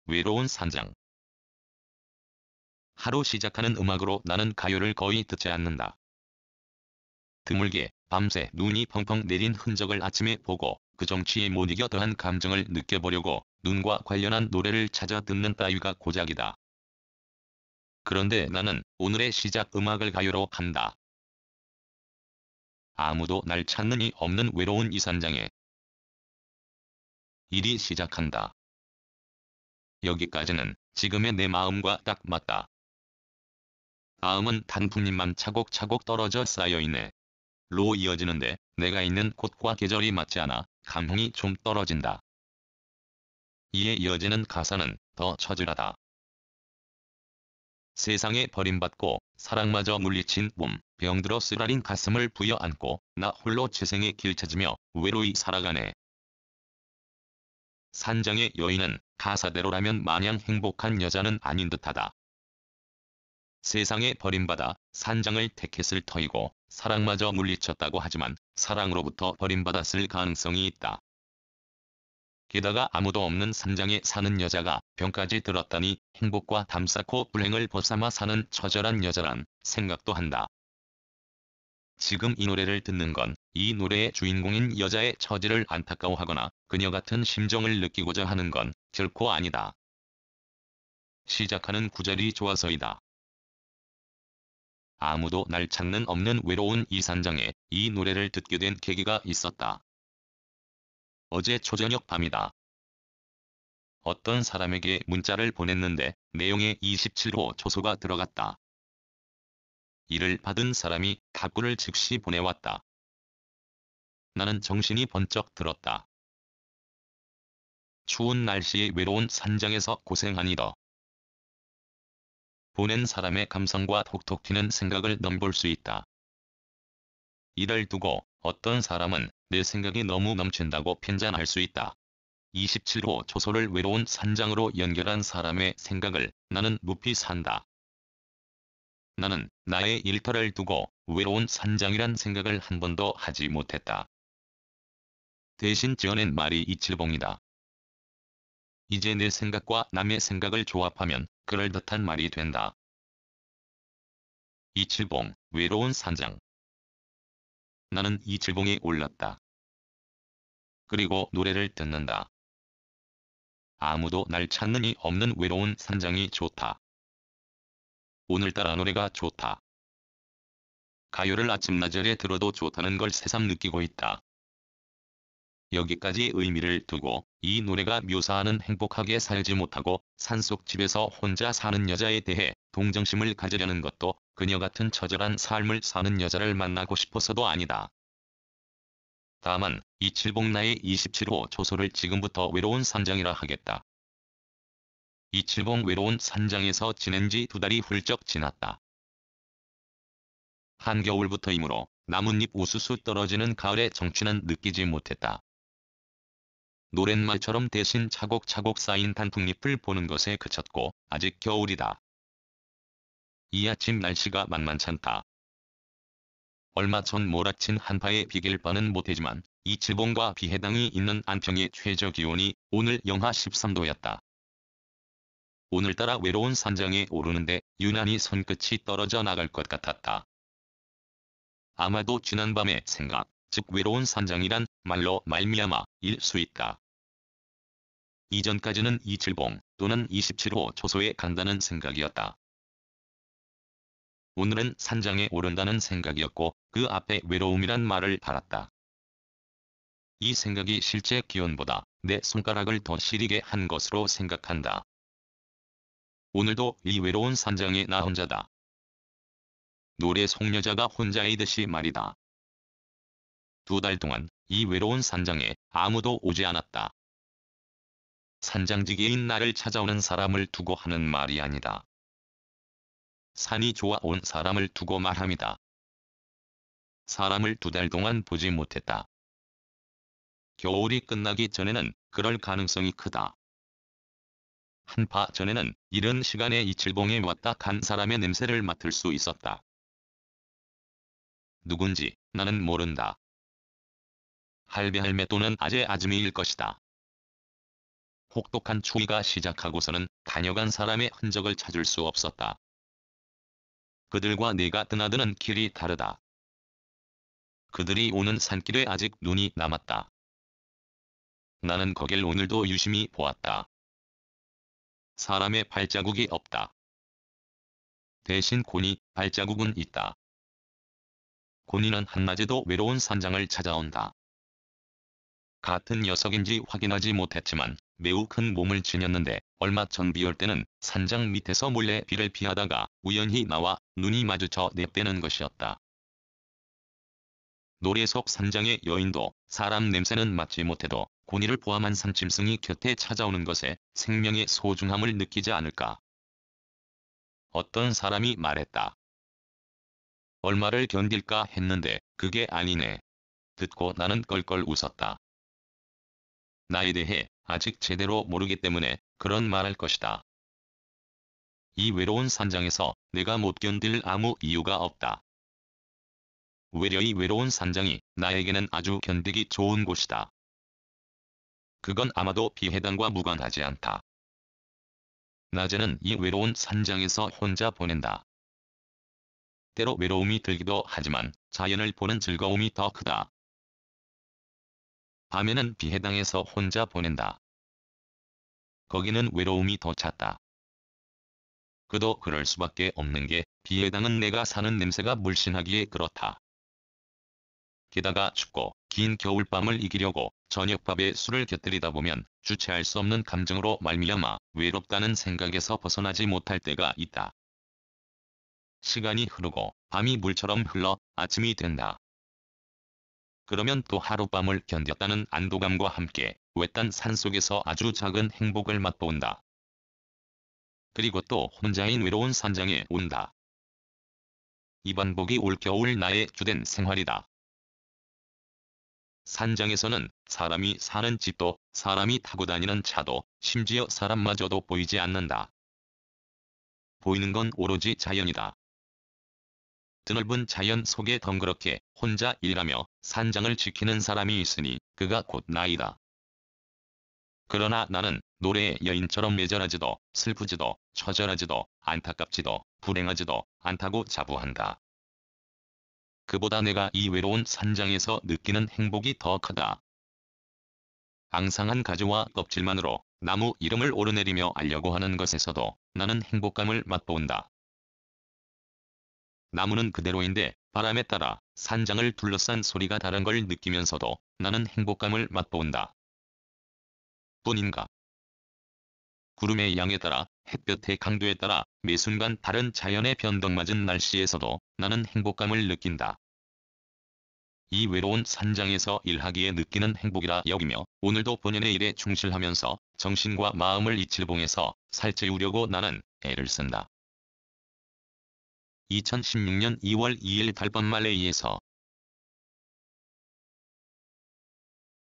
외로운 산장. 하루 시작하는 음악으로 나는 가요를 거의 듣지 않는다. 드물게 밤새 눈이 펑펑 내린 흔적을 아침에 보고 그 정취에 못 이겨 더한 감정을 느껴보려고 눈과 관련한 노래를 찾아 듣는 따위가 고작이다. 그런데 나는 오늘의 시작 음악을 가요로 한다. 아무도 날 찾는 이 없는 외로운 이 산장에 일이 시작한다. 여기까지는 지금의 내 마음과 딱 맞다. 다음은 단풍잎만 차곡차곡 떨어져 쌓여있네. 로 이어지는데 내가 있는 곳과 계절이 맞지 않아 감흥이 좀 떨어진다. 이에 이어지는 가사는 더 처절하다. 세상에 버림받고 사랑마저 물리친 봄, 병들어 쓰라린 가슴을 부여안고 나 홀로 재생의 길 찾으며 외로이 살아가네. 산장의 여인은 가사대로라면 마냥 행복한 여자는 아닌 듯하다. 세상에 버림받아 산장을 택했을 터이고 사랑마저 물리쳤다고 하지만 사랑으로부터 버림받았을 가능성이 있다. 게다가 아무도 없는 산장에 사는 여자가 병까지 들었다니 행복과 담 쌓고 불행을 벗삼아 사는 처절한 여자란 생각도 한다. 지금 이 노래를 듣는 건 이 노래의 주인공인 여자의 처지를 안타까워하거나 그녀 같은 심정을 느끼고자 하는 건 결코 아니다. 시작하는 구절이 좋아서이다. 아무도 날 찾는 없는 외로운 이 산장에 이 노래를 듣게 된 계기가 있었다. 어제 초저녁 밤이다. 어떤 사람에게 문자를 보냈는데 내용에 27호 초소가 들어갔다. 이를 받은 사람이 답글을 즉시 보내왔다. 나는 정신이 번쩍 들었다. 추운 날씨에 외로운 산장에서 고생하니더. 보낸 사람의 감성과 톡톡 튀는 생각을 넘볼 수 있다. 이를 두고 어떤 사람은 내 생각이 너무 넘친다고 편찬할 수 있다. 27호 초소를 외로운 산장으로 연결한 사람의 생각을 나는 높이 산다. 나는 나의 일터를 두고 외로운 산장이란 생각을 한 번도 하지 못했다. 대신 지어낸 말이 이칠봉이다. 이제 내 생각과 남의 생각을 조합하면 그럴듯한 말이 된다. 이칠봉, 외로운 산장. 나는 이칠봉에 올랐다. 그리고 노래를 듣는다. 아무도 날 찾는 이 없는 외로운 산장이 좋다. 오늘따라 노래가 좋다. 가요를 아침나절에 들어도 좋다는 걸 새삼 느끼고 있다. 여기까지 의미를 두고 이 노래가 묘사하는 행복하게 살지 못하고 산속집에서 혼자 사는 여자에 대해 동정심을 가지려는 것도 그녀 같은 처절한 삶을 사는 여자를 만나고 싶어서도 아니다. 다만 이칠봉 나의 27호 초소를 지금부터 외로운 산장이라 하겠다. 이칠봉 외로운 산장에서 지낸 지 2달이 훌쩍 지났다. 한겨울부터이므로 나뭇잎 우수수 떨어지는 가을의 정취는 느끼지 못했다. 노랫말처럼 대신 차곡차곡 쌓인 단풍잎을 보는 것에 그쳤고 아직 겨울이다. 이 아침 날씨가 만만찮다. 얼마 전 몰아친 한파에 비길 바는 못하지만 이칠봉과 비해당이 있는 안평의 최저기온이 오늘 영하 13도였다. 오늘따라 외로운 산장에 오르는데 유난히 손끝이 떨어져 나갈 것 같았다. 아마도 지난밤의 생각, 즉 외로운 산장이란 말로 말미암아 일 수 있다. 이전까지는 이칠봉 또는 27호 초소에 간다는 생각이었다. 오늘은 산장에 오른다는 생각이었고 그 앞에 외로움이란 말을 달았다. 이 생각이 실제 기온보다 내 손가락을 더 시리게 한 것으로 생각한다. 오늘도 이 외로운 산장에 나 혼자다. 노래 속여자가 혼자이듯이 말이다. 2달 동안 이 외로운 산장에 아무도 오지 않았다. 산장지기인 나를 찾아오는 사람을 두고 하는 말이 아니다. 산이 좋아 온 사람을 두고 말합니다. 사람을 2달 동안 보지 못했다. 겨울이 끝나기 전에는 그럴 가능성이 크다. 한파 전에는 이른 시간에 이칠봉에 왔다 간 사람의 냄새를 맡을 수 있었다. 누군지 나는 모른다. 할배할매 또는 아재 아즈미일 것이다. 혹독한 추위가 시작하고서는 다녀간 사람의 흔적을 찾을 수 없었다. 그들과 내가 드나드는 길이 다르다. 그들이 오는 산길에 아직 눈이 남았다. 나는 거길 오늘도 유심히 보았다. 사람의 발자국이 없다. 대신 고니 발자국은 있다. 고니는 한낮에도 외로운 산장을 찾아온다. 같은 녀석인지 확인하지 못했지만 매우 큰 몸을 지녔는데 얼마 전 비 올 때는 산장 밑에서 몰래 비를 피하다가 우연히 나와 눈이 마주쳐 냅대는 것이었다. 노래 속 산장의 여인도 사람 냄새는 맡지 못해도 고니를 포함한 산짐승이 곁에 찾아오는 것에 생명의 소중함을 느끼지 않을까. 어떤 사람이 말했다. 얼마를 견딜까 했는데 그게 아니네. 듣고 나는 껄껄 웃었다. 나에 대해 아직 제대로 모르기 때문에 그런 말할 것이다. 이 외로운 산장에서 내가 못 견딜 아무 이유가 없다. 외려 이 외로운 산장이 나에게는 아주 견디기 좋은 곳이다. 그건 아마도 비해당과 무관하지 않다. 낮에는 이 외로운 산장에서 혼자 보낸다. 때로 외로움이 들기도 하지만 자연을 보는 즐거움이 더 크다. 밤에는 비해당에서 혼자 보낸다. 거기는 외로움이 더 잦다. 그도 그럴 수밖에 없는 게 비해당은 내가 사는 냄새가 물씬하기에 그렇다. 게다가 춥고 긴 겨울밤을 이기려고 저녁밥에 술을 곁들이다 보면 주체할 수 없는 감정으로 말미암아 외롭다는 생각에서 벗어나지 못할 때가 있다. 시간이 흐르고 밤이 물처럼 흘러 아침이 된다. 그러면 또 하룻밤을 견뎠다는 안도감과 함께 외딴 산속에서 아주 작은 행복을 맛본다. 그리고 또 혼자인 외로운 산장에 온다. 이 반복이 올겨울 나의 주된 생활이다. 산장에서는 사람이 사는 집도, 사람이 타고 다니는 차도, 심지어 사람마저도 보이지 않는다. 보이는 건 오로지 자연이다. 드넓은 자연 속에 덩그렇게 혼자 일하며 산장을 지키는 사람이 있으니 그가 곧 나이다. 그러나 나는 노래의 여인처럼 애절하지도 슬프지도 처절하지도 안타깝지도 불행하지도 않다고 자부한다. 그보다 내가 이 외로운 산장에서 느끼는 행복이 더 크다. 앙상한 가지와 껍질만으로 나무 이름을 오르내리며 알려고 하는 것에서도 나는 행복감을 맛본다. 나무는 그대로인데 바람에 따라 산장을 둘러싼 소리가 다른 걸 느끼면서도 나는 행복감을 맛본다. 뿐인가? 구름의 양에 따라 햇볕의 강도에 따라 매 순간 다른 자연의 변덕맞은 날씨에서도 나는 행복감을 느낀다. 이 외로운 산장에서 일하기에 느끼는 행복이라 여기며 오늘도 본연의 일에 충실하면서 정신과 마음을 이칠봉해서 살찌우려고 나는 애를 쓴다. 2016년 2월 2일 달밤 말레이에서